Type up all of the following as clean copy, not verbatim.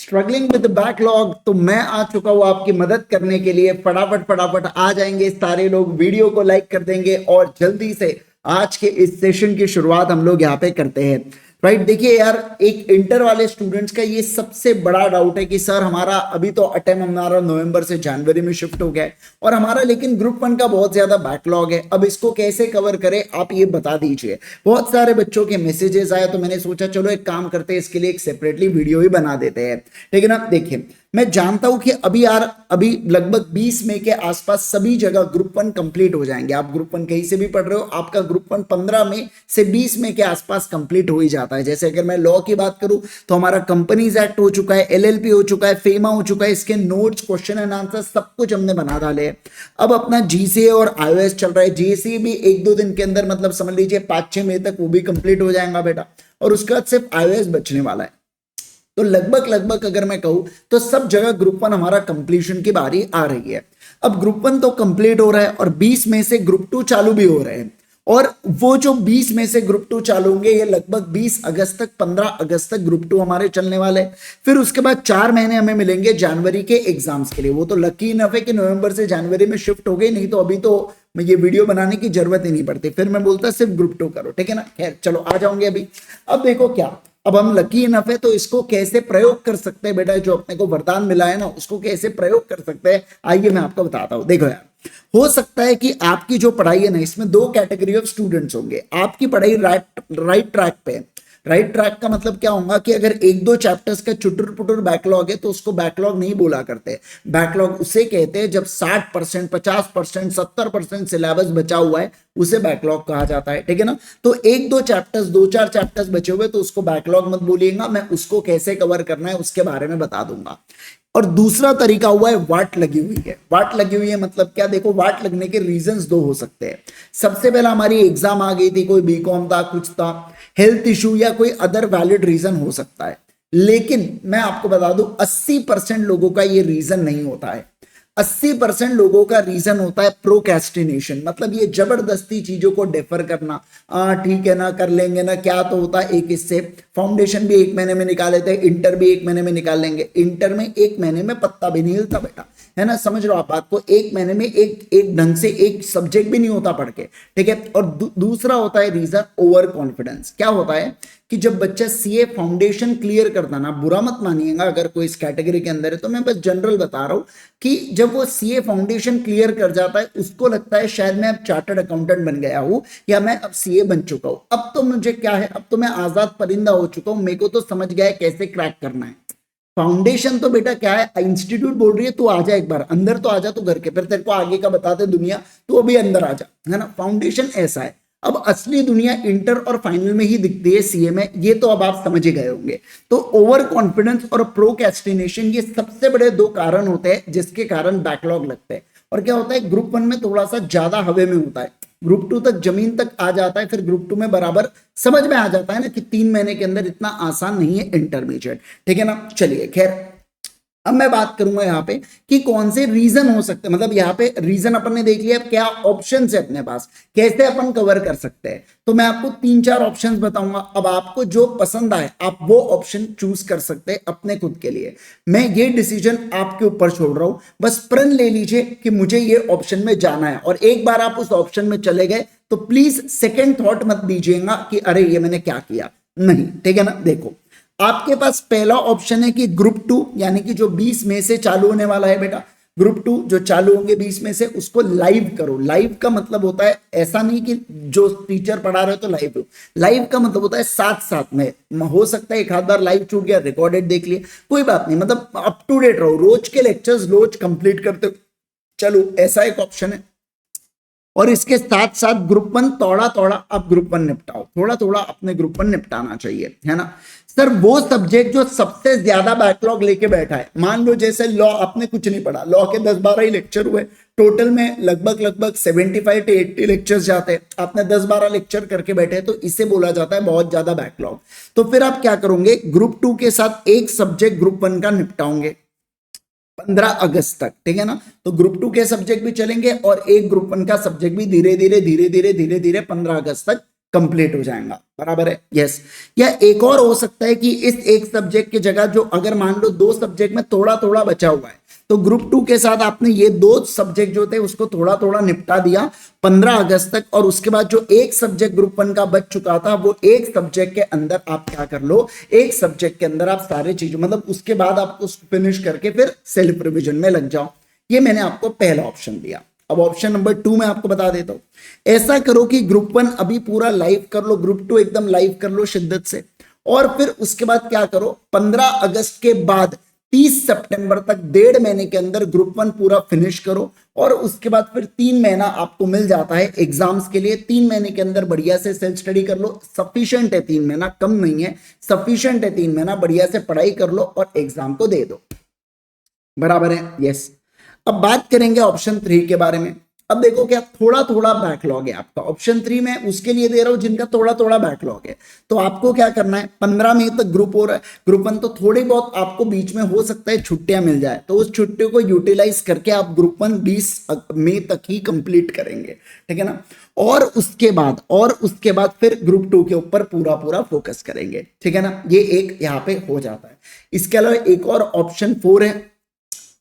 Struggling with backlog, तो मैं आ चुका हूँ आपकी मदद करने के लिए। फटाफट फटाफट आ जाएंगे सारे लोग, वीडियो को लाइक कर देंगे और जल्दी से आज के इस सेशन की शुरुआत हम लोग यहाँ पे करते हैं। राइट, देखिए यार, एक इंटर वाले स्टूडेंट्स का ये सबसे बड़ा डाउट है कि सर हमारा अभी तो अटेम्प्ट हमारा नवंबर से जनवरी में शिफ्ट हो गया है और हमारा लेकिन ग्रुप 1 का बहुत ज्यादा बैकलॉग है, अब इसको कैसे कवर करें, आप ये बता दीजिए। बहुत सारे बच्चों के मैसेजेस आए तो मैंने सोचा चलो एक काम करते हैं, इसके लिए एक सेपरेटली वीडियो ही बना देते हैं। ठीक है ना। देखिए, मैं जानता हूं कि अभी लगभग 20 मई के आसपास सभी जगह ग्रुप 1 कंप्लीट हो जाएंगे। आप ग्रुप 1 कहीं से भी पढ़ रहे हो, आपका ग्रुप 1 15 मई से 20 मई के आसपास कंप्लीट हो ही जाता है। जैसे अगर मैं लॉ की बात करूं तो हमारा कंपनीज एक्ट हो चुका है, एलएलपी हो चुका है, फेमा हो चुका है, इसके नोट्स, क्वेश्चन एंड आंसर सब कुछ हमने बना डाले हैं। अब अपना जीसीए और आईओएस चल रहा है। जीसीए भी 1-2 दिन के अंदर, मतलब समझ लीजिए 5-6 मई तक वो भी कंप्लीट हो जाएगा बेटा, और उसके बाद सिर्फ आईओएस बचने वाला है। तो लगभग लगभग अगर मैं कहूं तो सब जगह ग्रुप 1 हमारा कंप्लीशन की बारी आ रही है। अब ग्रुप 1 तो कंप्लीट हो रहा है और 20 मई से ग्रुप 2 चालू भी हो रहे हैं, और वो जो 20 मई से ग्रुप 2 चालू होंगे ये लगभग 20 अगस्त तक, 15 अगस्त तक ग्रुप 2 हमारे चलने वाले हैं। फिर उसके बाद 4 महीने हमें मिलेंगे जनवरी के एग्जाम्स के लिए। वो तो लकी इनफ है कि नवंबर से जनवरी में शिफ्ट हो गई, नहीं तो अभी तो ये वीडियो बनाने की जरूरत ही नहीं पड़ती, फिर मैं बोलता सिर्फ ग्रुप 2 करो। ठीक है ना। खैर चलो आ जाऊंगे अभी। अब देखो क्या, अब हम लकी इनफ है तो इसको कैसे प्रयोग कर सकते हैं बेटा, जो अपने को वरदान मिला है ना उसको कैसे प्रयोग कर सकते हैं, आइए मैं आपको बताता हूं। देखो यार, हो सकता है कि आपकी जो पढ़ाई है ना, इसमें 2 कैटेगरी ऑफ स्टूडेंट्स होंगे। आपकी पढ़ाई राइट ट्रैक पे है। राइट ट्रैक का मतलब क्या होगा कि अगर 1-2 चैप्टर्स का चुटुर पुटुर बैकलॉग है तो उसको बैकलॉग नहीं बोला करते। बैकलॉग उसे कहते हैं जब 60%, 50%, 70% सिलेबस बचा हुआ है, उसे बैकलॉग कहा जाता है। ठीक है ना। तो 1-2 चैप्टर्स, 2-4 चैप्टर्स बचे हुए तो उसको बैकलॉग मत बोलिएगा, मैं उसको कैसे कवर करना है उसके बारे में बता दूंगा। और दूसरा तरीका हुआ है वाट लगी हुई है। वाट लगी हुई है मतलब क्या, देखो वाट लगने के रीजंस 2 हो सकते हैं। सबसे पहला हमारी एग्जाम आ गई थी, कोई बीकॉम था, कुछ था, हेल्थ इशू या कोई अदर वैलिड रीजन हो सकता है। लेकिन मैं आपको बता दूं 80% लोगों का ये रीजन नहीं होता है। 80% लोगों का रीजन होता है प्रोक्रेस्टिनेशन, मतलब ये जबरदस्ती चीजों को डेफर करना। ठीक है ना, कर लेंगे ना, क्या तो होता है एक इससे फाउंडेशन भी 1 महीने में निकाल लेते हैं, इंटर भी 1 महीने में निकाल लेंगे। इंटर में 1 महीने में पत्ता भी नहीं हिलता बेटा, है ना, समझ रहे हो आप बात को। 1 महीने में एक ढंग से एक सब्जेक्ट भी नहीं होता पढ़ के। ठीक है। और दूसरा होता है रीजन ओवर कॉन्फिडेंस। क्या होता है कि जब बच्चा सीए फाउंडेशन क्लियर करता ना, बुरा मत मानिएगा अगर कोई इस कैटेगरी के अंदर है, तो मैं बस जनरल बता रहा हूं कि जब वो सीए फाउंडेशन क्लियर कर जाता है उसको लगता है शायद मैं अब चार्टर्ड अकाउंटेंट बन गया हूं या मैं अब सीए बन चुका हूं, अब तो मुझे क्या है, अब तो मैं आजाद परिंदा हो चुका हूं, मेरे को तो समझ गया है कैसे क्रैक करना है। फाउंडेशन तो बेटा क्या है, इंस्टीट्यूट बोल रही है तू आ जा, एक बार अंदर तो आ जा, तू घर के, फिर तेरे को आगे का बताते दुनिया, तू अभी अंदर आ जा, है ना। फाउंडेशन ऐसा है। अब असली दुनिया इंटर और फाइनल में ही दिखती है सीए में, ये तो अब आप समझ ही गए होंगे। तो ओवर कॉन्फिडेंस और प्रोक्रेस्टिनेशन ये सबसे बड़े 2 कारण होते हैं जिसके कारण बैकलॉग लगते हैं। और क्या होता है, ग्रुप 1 में थोड़ा सा ज्यादा हवे में होता है, ग्रुप 2 तक जमीन तक आ जाता है, फिर ग्रुप 2 में बराबर समझ में आ जाता है ना कि 3 महीने के अंदर इतना आसान नहीं है इंटरमीडिएट। ठीक है ना। चलिए खैर, अब मैं बात करूंगा यहाँ पे कि कौन से रीजन हो सकते हैं, मतलब यहाँ पे रीजन अपन ने देख लिया, क्या ऑप्शन है अपने पास, कैसे अपन कवर कर सकते हैं। तो मैं आपको 3-4 ऑप्शंस बताऊंगा, अब आपको जो पसंद आए आप वो ऑप्शन चूज कर सकते हैं अपने खुद के लिए। मैं ये डिसीजन आपके ऊपर छोड़ रहा हूं, बस प्रण ले लीजिए कि मुझे ये ऑप्शन में जाना है, और एक बार आप उस ऑप्शन में चले गए तो प्लीज सेकेंड थॉट मत दीजिएगा कि अरे ये मैंने क्या किया, नहीं। ठीक है ना। देखो, आपके पास पहला ऑप्शन है कि ग्रुप 2 यानी कि जो 20 मई से चालू होने वाला है बेटा, ग्रुप 2 जो चालू होंगे 20 में से, उसको लाइव करो। लाइव का मतलब होता है ऐसा नहीं कि जो टीचर पढ़ा रहे हो तो लाइव हो, लाइव का मतलब होता है साथ साथ में, हो सकता है एक आध बार लाइव छूट गया, रिकॉर्डेड देख लिए, कोई बात नहीं, मतलब अप टू डेट रहो, रोज के लेक्चर्स रोज कंप्लीट करते चलो, ऐसा एक ऑप्शन है। और इसके साथ साथ ग्रुप 1 थोड़ा थोड़ा आप ग्रुप 1 निपटाओ, थोड़ा थोड़ा अपने ग्रुप 1 निपटाना चाहिए, है ना। सर वो सब्जेक्ट जो सबसे ज्यादा बैकलॉग लेके बैठा है, मान लो जैसे लॉ, आपने कुछ नहीं पढ़ा, लॉ के 10-12 ही लेक्चर हुए, टोटल में लगभग 75 से 80 लेक्चर्स जाते हैं, आपने 10-12 लेक्चर करके बैठे, तो इसे बोला जाता है बहुत ज्यादा बैकलॉग। तो फिर आप क्या करोगे, ग्रुप 2 के साथ एक सब्जेक्ट ग्रुप 1 का निपटाओगे 15 अगस्त तक। ठीक है ना। तो ग्रुप 2 के सब्जेक्ट भी चलेंगे और एक ग्रुप 1 का सब्जेक्ट भी धीरे धीरे 15 अगस्त तक कंप्लीट हो जाएगा। बराबर है, यस। या एक और हो सकता है कि इस एक सब्जेक्ट की जगह जो अगर मान लो दो सब्जेक्ट में थोड़ा थोड़ा बचा हुआ है, तो ग्रुप 2 के साथ आपने ये दो सब्जेक्ट जो थे उसको थोड़ा थोड़ा निपटा दिया 15 अगस्त तक, और उसके बाद जो एक सब्जेक्ट ग्रुप 1 का बच चुका था वो एक सब्जेक्ट के अंदर आप क्या कर लो, एक सब्जेक्ट के अंदर आप सारे चीजों मतलब उसके बाद आप उसको फिनिश करके फिर सेल्फ रिविजन में लग जाओ। ये मैंने आपको पहला ऑप्शन दिया। अब ऑप्शन नंबर 2 में आपको बता देता हूं, ऐसा करो कि ग्रुप 1 अभी पूरा लाइव कर लो, ग्रुप 2 एकदम लाइव कर लो शिद्दत से, और फिर उसके बाद क्या करो, 15 अगस्त के बाद 30 सितंबर तक 1.5 महीने के अंदर ग्रुप 1 पूरा फिनिश करो, और उसके बाद फिर 3 महीना आपको मिल जाता है एग्जाम्स के लिए। 3 महीने के अंदर बढ़िया से सेल्फ स्टडी कर लो, सफिशिएंट है 3 महीना, कम नहीं है, सफिशिएंट है 3 महीना, बढ़िया से पढ़ाई कर लो और एग्जाम को दे दो। बराबर है, यस। अब बात करेंगे ऑप्शन 3 के बारे में। अब देखो क्या थोड़ा थोड़ा बैकलॉग है आपका ऑप्शन 3 में, उसके लिए दे रहा हूं जिनका थोड़ा थोड़ा बैकलॉग है। तो आपको क्या करना है, 15 मई तक ग्रुप हो रहा है, ग्रुप 1, तो थोड़ी बहुत आपको बीच में हो सकता है छुट्टियां मिल जाए, तो उस छुट्टियों को यूटिलाइज करके आप ग्रुप 1 20 मई तक ही कंप्लीट करेंगे, ठीक है ना। और उसके बाद फिर ग्रुप 2 के ऊपर पूरा पूरा फोकस करेंगे, ठीक है ना। ये एक यहाँ पे हो जाता है। इसके अलावा एक और ऑप्शन 4 है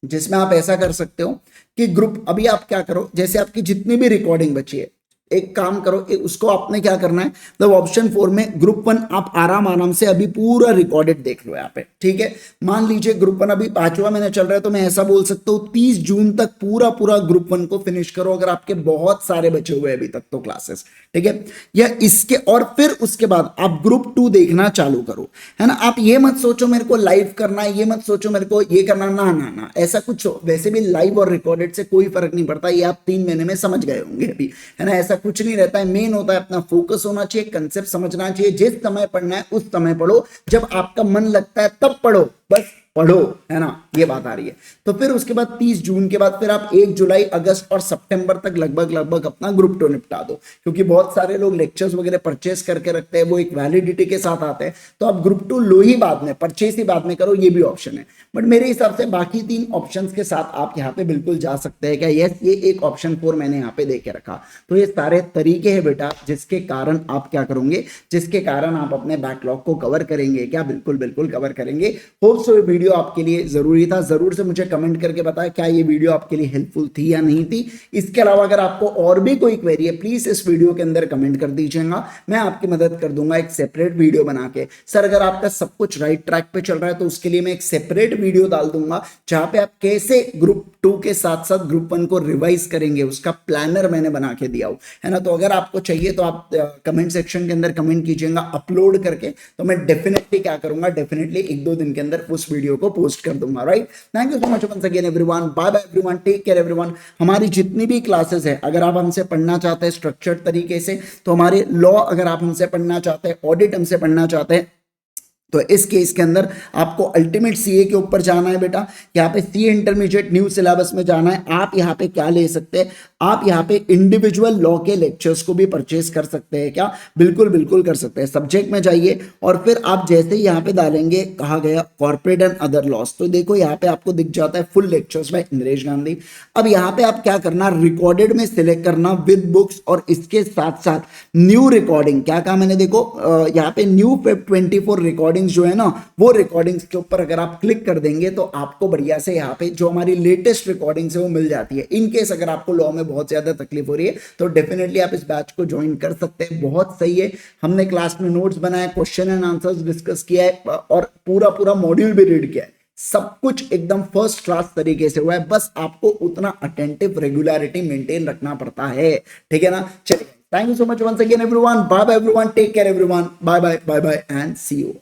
जिसमें आप ऐसा कर सकते हो कि ग्रुप, अभी आप क्या करो, जैसे आपकी जितनी भी रिकॉर्डिंग बची है, एक काम करो, उसको आपने क्या करना है, मतलब ऑप्शन 4 में ग्रुप 1 आप आराम से अभी पूरा रिकॉर्डेड देख लो यहाँ पे, ठीक है। मान लीजिए ग्रुप 1 अभी 5वां महीना चल रहा है, तो मैं ऐसा बोल सकता हूँ 30 जून तक पूरा पूरा ग्रुप 1 को फिनिश करो, अगर आपके बहुत सारे बचे हुए अभी तक तो क्लासेस, ठीक है। या इसके और फिर उसके बाद आप ग्रुप 2 देखना चालू करो, है ना। आप ये मत सोचो मेरे को लाइव करना है, ये मत सोचो मेरे को ये करना, ना ना ना, ऐसा कुछ वैसे भी लाइव और रिकॉर्डेड से कोई फर्क नहीं पड़ता, ये आप 3 महीने में समझ गए होंगे अभी, है ना। ऐसा कुछ नहीं रहता है, मेन होता है अपना फोकस होना चाहिए, कंसेप्ट समझना चाहिए, जिस समय पढ़ना है उस समय पढ़ो, जब आपका मन लगता है तब पढ़ो, बस पढ़ो, है ना, ये बात आ रही है। तो फिर उसके बाद 30 जून के बाद फिर आप 1 जुलाई, अगस्त और सितंबर तक लगभग अपना ग्रुप 2 निपटा दो, क्योंकि बहुत सारे लोग लेक्चर्स वगैरह परचेस करके रखते हैं, वो एक वैलिडिटी के साथ आते हैं, तो आप ग्रुप 2 लो ही बाद में, परचेस ही बाद में करो, ये भी ऑप्शन है। बट मेरे हिसाब से बाकी 3 ऑप्शंस के साथ आप यहाँ पे बिल्कुल जा सकते हैं। क्या यस, ये एक ऑप्शन 4 मैंने यहाँ पे दे के रखा। तो ये सारे तरीके हैं बेटा जिसके कारण आप क्या करोगे, जिसके कारण आप अपने बैकलॉग को कवर करेंगे, क्या बिल्कुल बिल्कुल कवर करेंगे। होप सो ये वीडियो आपके लिए जरूरी था, जरूर से मुझे कमेंट करके बताएं क्या ये वीडियो आपके लिए हेल्पफुल थी या नहीं थी। इसके अलावा अगर आपको और भी कोई क्वेरी है, प्लीज इस वीडियो के अंदर कमेंट कर दीजिएगा, मैं आपकी मदद कर दूंगा एक सेपरेट वीडियो बना के। सर अगर आपका सब कुछ राइट ट्रैक पे चल रहा है तो उसके लिए मैं एक सेपरेट वीडियो डाल दूंगा जहां पे आप कैसे ग्रुप 2 के साथ साथ ग्रुप 1 को रिवाइज करेंगे, उसका प्लानर मैंने बना के दिया हूं, है ना। तो अगर आपको चाहिए तो आप कमेंट सेक्शन के अंदर कमेंट कीजिएगा अपलोड करके, तो मैं डेफिनेटली क्या करूंगा, डेफिनेटली 1-2 दिन के अंदर उस वीडियो को पोस्ट कर दूंगा, right. Thank you so much once again everyone, bye bye everyone, take care everyone. हमारी जितनी भी क्लासेस है, अगर आप हमसे पढ़ना चाहते हैं स्ट्रक्चर्ड तरीके से, तो हमारे लॉ अगर आप हमसे पढ़ना चाहते हैं, ऑडिट हमसे पढ़ना चाहते हैं, तो इस केस के अंदर आपको अल्टीमेट सीए के ऊपर जाना है बेटा, यहाँ पे सीए इंटरमीडिएट न्यू सिलेबस में जाना है। आप यहाँ पे क्या ले सकते हैं, आप यहाँ पे इंडिविजुअल लॉ के लेक्चर्स को भी परचेस कर सकते हैं, क्या बिल्कुल बिल्कुल कर सकते हैं। सब्जेक्ट में जाइए और फिर आप जैसे ही यहाँ पे डालेंगे कहा गया कॉर्पोरेट एंड अदर लॉस, तो देखो यहाँ पे आपको दिख जाता है full lectures bye Indresh Gandhi. अब यहाँ पे आप क्या करना, रिकॉर्डेड में सिलेक्ट करना विद बुक्स, और इसके साथ साथ न्यू रिकॉर्डिंग, क्या कहा मैंने, देखो यहाँ पे न्यू 24 रिकॉर्डिंग जो है ना, वो रिकॉर्डिंग्स के ऊपर अगर आप क्लिक कर देंगे तो आपको बढ़िया से यहाँ पे जो हमारी लेटेस्ट रिकॉर्डिंग्स है वो मिल जाती है। इन केस अगर आपको लॉ में बहुत ज्यादा तकलीफ हो रही है तो डेफिनेटली आप इस बैच को ज्वाइन कर सकते हैं, बहुत सही है। हमने क्लास में नोट्स बनाए, क्वेश्चन एंड आंसर्स डिस्कस किया है, और पूरा पूरा मॉड्यूल भी रीड किया है, सब कुछ एकदम फर्स्ट क्लास तरीके से हुआ है। बस आपको उतना अटेंटिव रेगुलरिटी मेंटेन रखना पड़ता है, ठीक है ना। चलिए, thank you so much once again everyone, bye bye everyone, take care everyone, bye bye bye bye and see you.